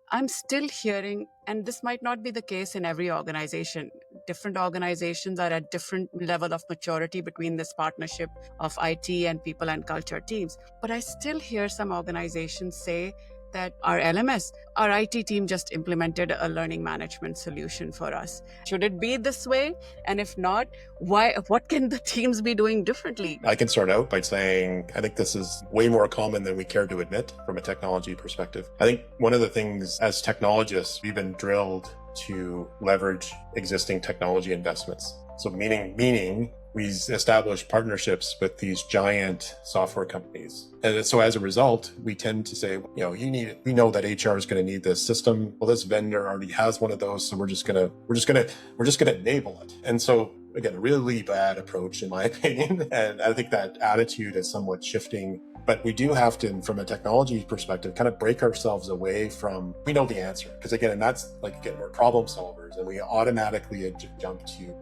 I'm still hearing, and this might not be the case in every organization. Different organizations are at different level of maturity between this partnership of IT and people and culture teams. But I still hear some organizations say that our LMS, our IT team just implemented a learning management solution for us. Should it be this way? And if not, why? What can the teams be doing differently? I can start out by saying I think this is way more common than we care to admit from a technology perspective. I think one of the things as technologists, we've been drilled to leverage existing technology investments. So meaning we establish partnerships with these giant software companies. And so as a result, we tend to say, we know that HR is going to need this system. Well, this vendor already has one of those. So we're just going to enable it. And so again, a really bad approach in my opinion. And I think that attitude is somewhat shifting. But we do have to, from a technology perspective, kind of break ourselves away from, we know the answer. Because again, we're problem solvers and we automatically jump to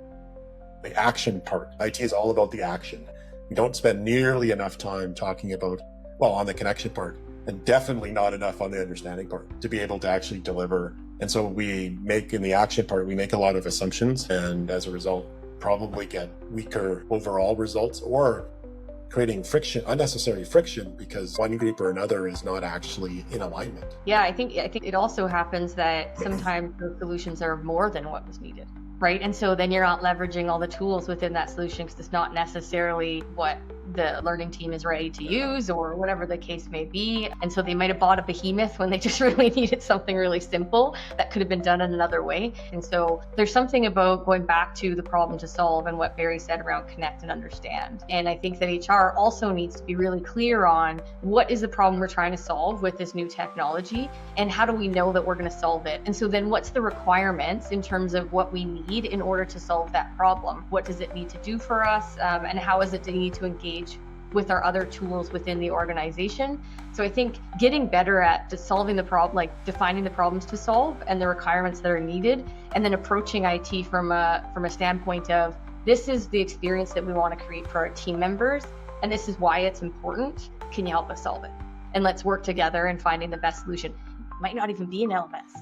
the action part. IT is all about the action. We don't spend nearly enough time talking about, on the connection part, and definitely not enough on the understanding part to be able to actually deliver. And so in the action part, we make a lot of assumptions, and as a result, probably get weaker overall results or creating unnecessary friction, because one group or another is not actually in alignment. Yeah, I think it also happens that sometimes the solutions are more than what was needed, right? And so then you're not leveraging all the tools within that solution because it's not necessarily what the learning team is ready to use or whatever the case may be. And so they might have bought a behemoth when they just really needed something really simple that could have been done in another way. And so there's something about going back to the problem to solve and what Barry said around connect and understand. And I think that HR also needs to be really clear on what is the problem we're trying to solve with this new technology and how do we know that we're going to solve it? And so then what's the requirements in terms of what we need in order to solve that problem? What does it need to do for us? And how is it need to engage with our other tools within the organization? So I think getting better at solving the problem, like defining the problems to solve and the requirements that are needed, and then approaching IT from a standpoint of, this is the experience that we want to create for our team members, and this is why it's important. Can you help us solve it? And let's work together in finding the best solution. It might not even be an LMS.